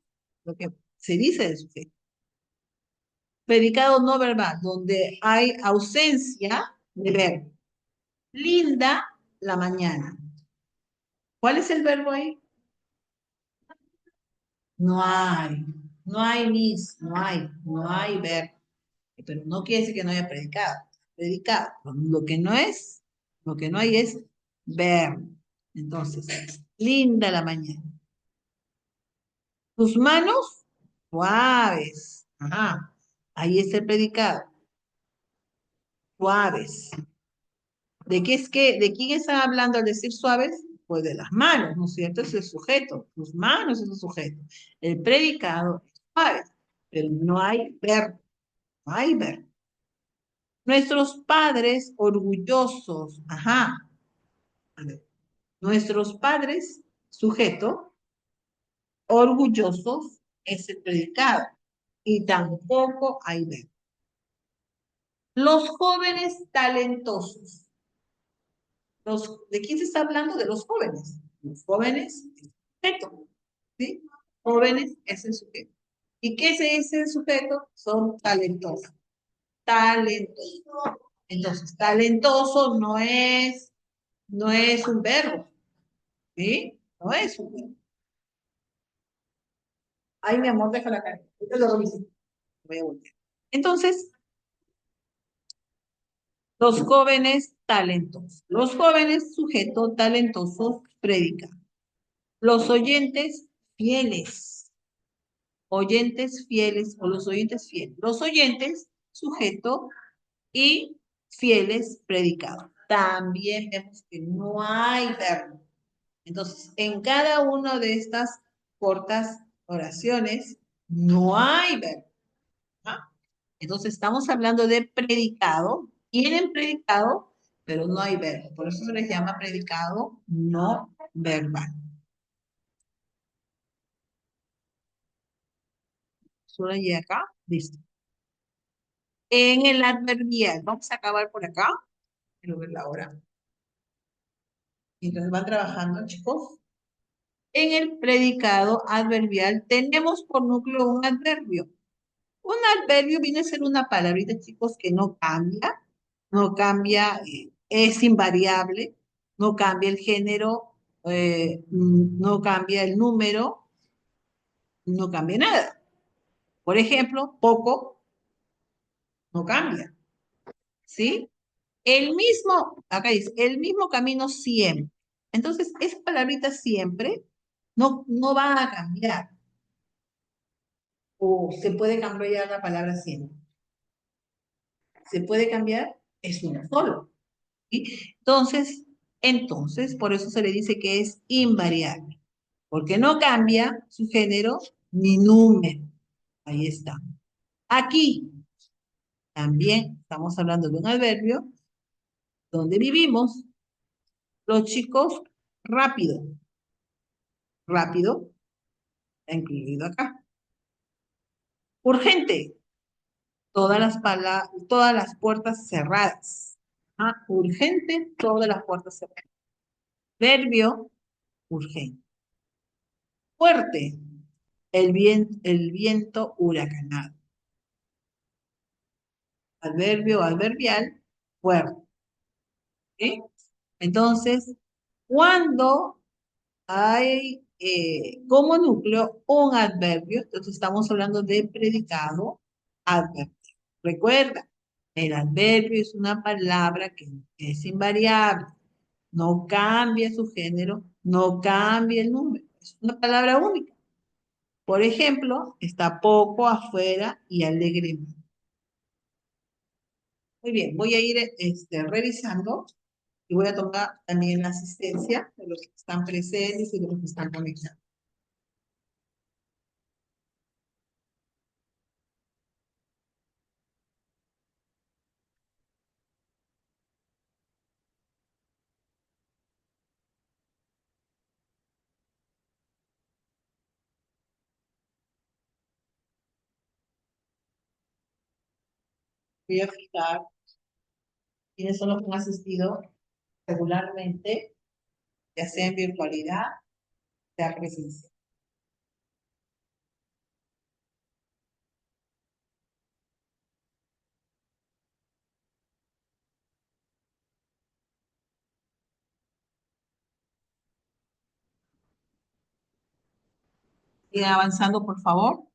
lo que se dice del sujeto. Predicado no verbal, donde hay ausencia de verbo. Linda la mañana. ¿Cuál es el verbo ahí? No hay, no hay mis, no hay verbo. Pero no quiere decir que no haya predicado. Predicado. Lo que no hay es verbo. Entonces, linda la mañana. Tus manos suaves. Ajá. Ahí está el predicado. Suaves. ¿De quién está hablando al decir suaves? Pues de las manos, ¿no es cierto? Es el sujeto. Tus manos es el sujeto. El predicado es suave, pero no hay verbo. No hay verbo. Nuestros padres orgullosos. Ajá. A ver. Nuestros padres, sujeto, orgullosos es el predicado. Y tampoco hay verbo. Los jóvenes talentosos. ¿De quién se está hablando? De los jóvenes. Los jóvenes es el sujeto. ¿Sí? Jóvenes es el sujeto. ¿Y qué es ese sujeto? Son talentosos. Talentosos. Entonces, talentoso no es un verbo. ¿Sí? No es un verbo. Ay, mi amor, deja la cara. Ahorita lo reviso. Voy a voltear. Entonces, los jóvenes talentosos. Los jóvenes sujeto talentosos predican. Los oyentes fieles. Oyentes fieles o los oyentes fieles. Los oyentes sujeto y fieles predicado. También vemos que no hay verbo. Entonces, en cada una de estas cortas oraciones no hay verbo. ¿Ah? Entonces, estamos hablando de predicado. Tienen predicado, pero no hay verbo. Por eso se les llama predicado no verbal. Solo llega acá, listo. En el adverbial, vamos a acabar por acá. Quiero ver la hora. Mientras van trabajando, chicos. En el predicado adverbial tenemos por núcleo un adverbio. Un adverbio viene a ser una palabrita, chicos, que no cambia, es invariable, no cambia el género, no cambia el número, no cambia nada. Por ejemplo, poco no cambia, ¿sí? El mismo, acá dice, el mismo camino siempre. Entonces, esa palabrita siempre no va a cambiar. O se puede cambiar la palabra siempre. Se puede cambiar, es uno solo. ¿Sí? Entonces, por eso se le dice que es invariable. Porque no cambia su género ni número. Ahí está. Aquí también estamos hablando de un adverbio donde vivimos. Los chicos, rápido. Rápido, está incluido acá. Urgente, todas las puertas cerradas. Ah, urgente, todas las puertas cerradas. Verbio, urgente. Fuerte, el viento huracanado. Adverbio, adverbial, fuerte. ¿Ok? Entonces, cuando hay como núcleo un adverbio, entonces estamos hablando de predicado adverbio. Recuerda, el adverbio es una palabra que es invariable, no cambia su género, no cambia el número, es una palabra única. Por ejemplo, está poco, afuera y alegremente. Muy bien, voy a ir revisando y voy a tomar también la asistencia de los que están presentes y de los que están conectados. Voy a fijar quiénes son los que han asistido regularmente, ya sea en virtualidad, sea presencial. Sigan avanzando, por favor.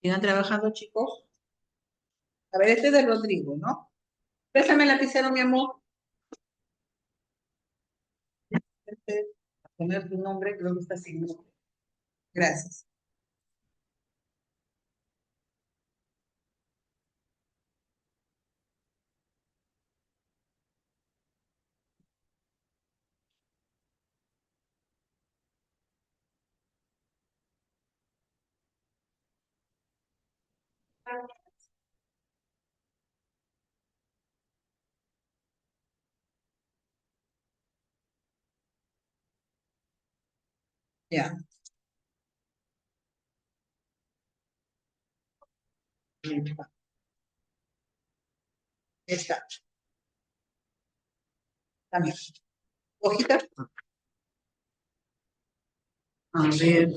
Sigan trabajando, chicos. A ver, este es de Rodrigo, ¿no? Pésame el lapicero, mi amor. Este, a poner tu nombre, creo que está sin nombre. Gracias. Ya, está. También. Hojita. A ver,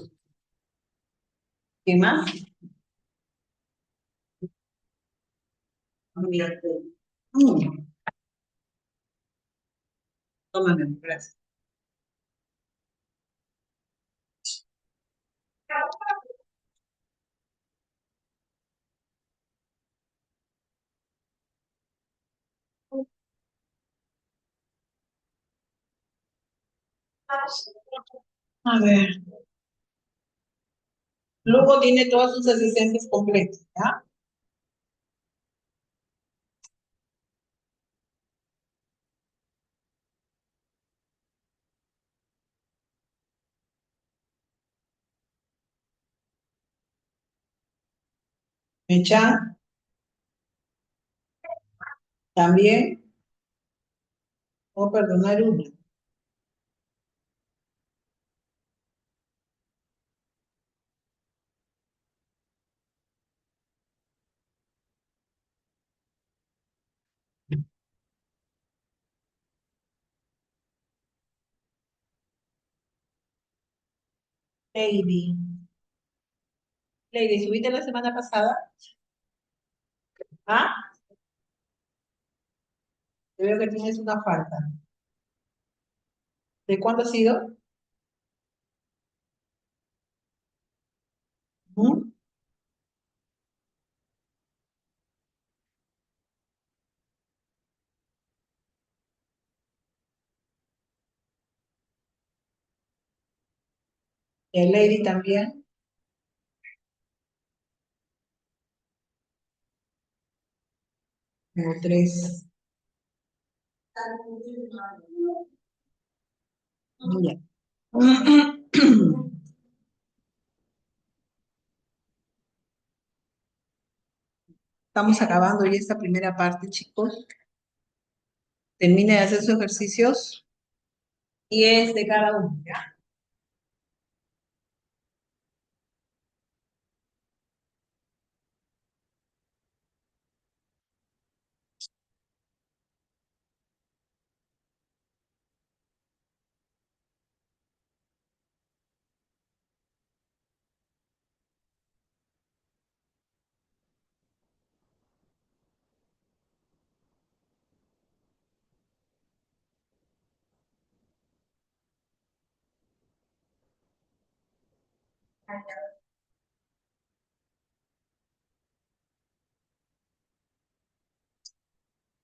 ¿qué más? Mm, tómame, gracias. A ver. Luego tiene todas sus asistencias completas, ¿ya? Mecha, también. O perdonar una. Lady. Lady, ¿subiste la semana pasada? ¿Ah? Yo veo que tienes una falta. ¿De cuándo ha sido? ¿Mm? El Lady también. Como tres. Ya. Estamos acabando ya esta primera parte, chicos. Termine de hacer sus ejercicios. 10 de cada uno, ¿ya?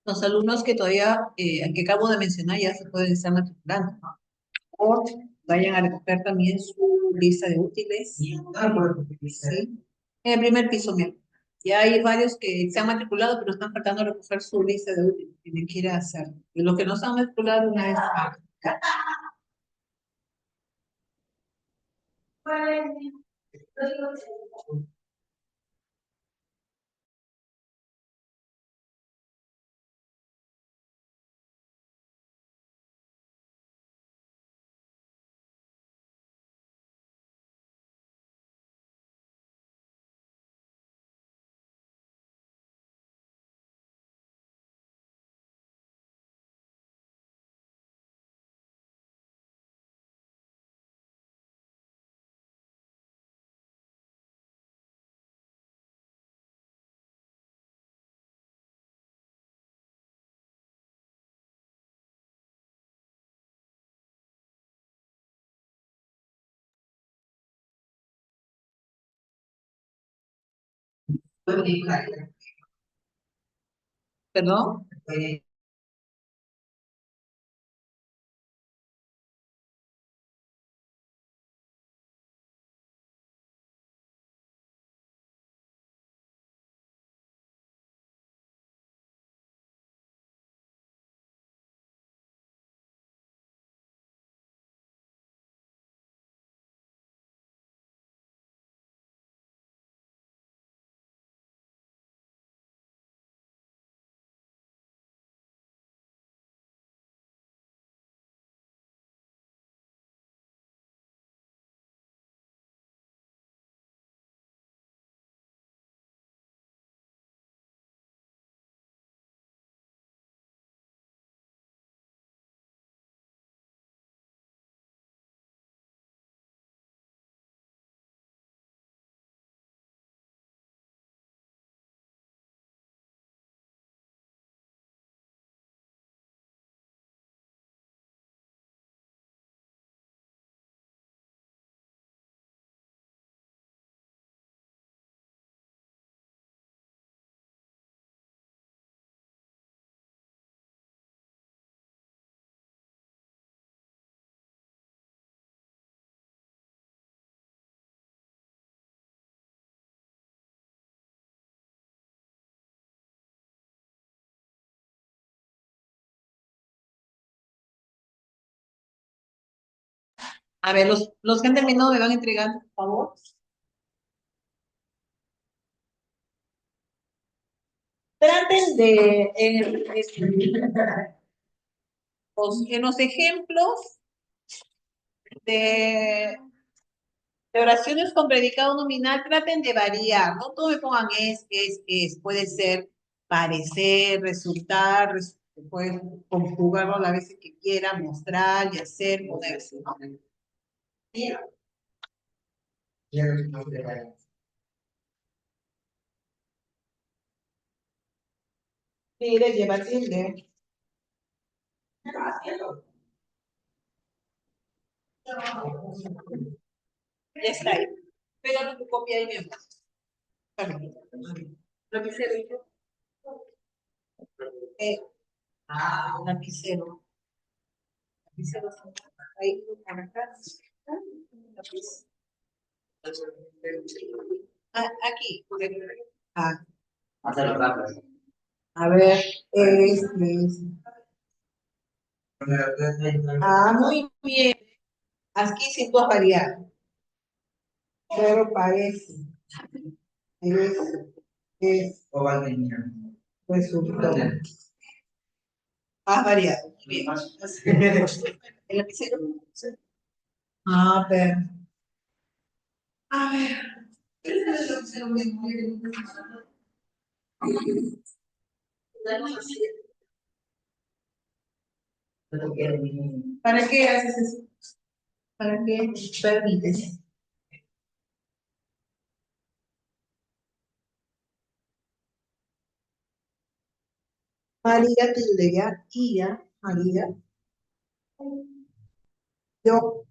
Los alumnos que todavía, que acabo de mencionar, ya se pueden estar matriculando, ¿no? O vayan a recoger también su lista de útiles. Sí. En el primer piso, mira. Ya hay varios que se han matriculado, pero están faltando recoger su lista de útiles. Tienen que ir a hacerlo. Y los que no se han matriculado, una vez más. ¿Perdón? A ver, los que han terminado me van entregando, por favor. Traten de, en los ejemplos de, de oraciones con predicado nominal, traten de variar, no todo me pongan es, puede ser parecer, resultar, pueden conjugarlo a la vez que quieran, mostrar y hacer, ponerse, ¿no? Y mire, lleva tilde. Ya está ahí. Pégame tu copia ahí mismo. Lapicero. Eh, lapicero. Lapicero. Ahí, por acá. Lápiz. Ah, aquí. Ah, a ver, es. Ah, muy bien. Aquí sí tú has variado. Pero parece. Es, es, resultó. Has variado. Bien. El lapicero. A ver. A ver. ¿Para qué haces eso? ¿Para qué permites? María tilde ya, y ya, María, yo,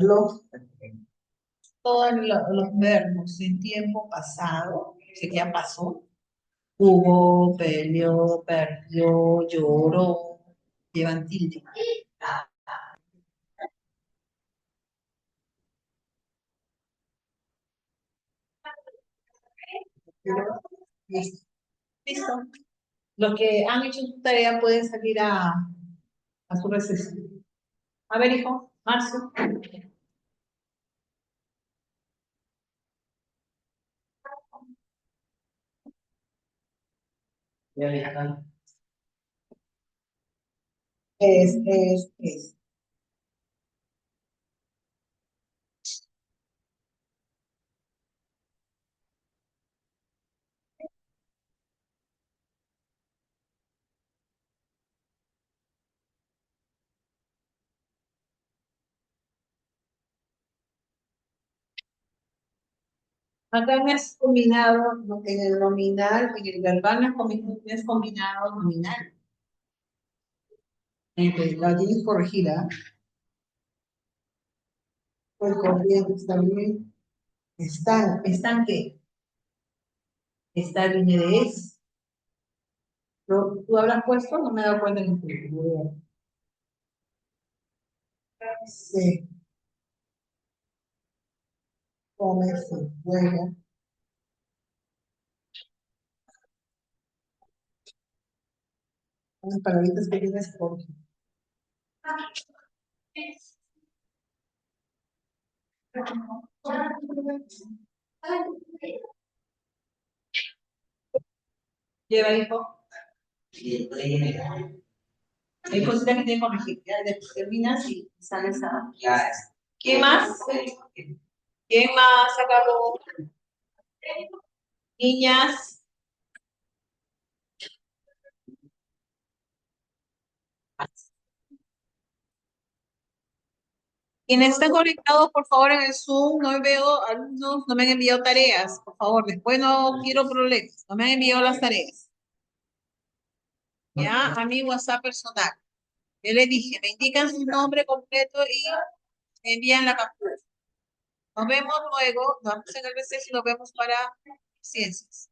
los, todos los verbos en tiempo pasado, que ya pasó, jugó, peleó, perdió, lloró, llevan tilde. Listo. Listo. Los que han hecho su tarea pueden salir a su receso. A ver, hijo, Marcio. Es. Acá me has combinado en el nominal, en el verbal me has combinado nominal. La tienes corregida. Pues corriendo está bien. ¿Están qué? Esta viene de es. ¿Tú habrás puesto? No me he dado cuenta en el se come, se juega. Unas palabritas que tienes por lleva hijo. Hay cositas que tienen que corregir. Ya después terminas y sales a. ¿Quién más? ¿Quién más acabó? Niñas. Quienes están conectados, por favor, en el Zoom, no veo alumnos, no me han enviado tareas, por favor, después no quiero problemas, no me han enviado las tareas, ya, a mi WhatsApp personal. Yo les dije, me indican su nombre completo y me envían la captura. Nos vemos luego, nos vemos en el receso y nos vemos para ciencias.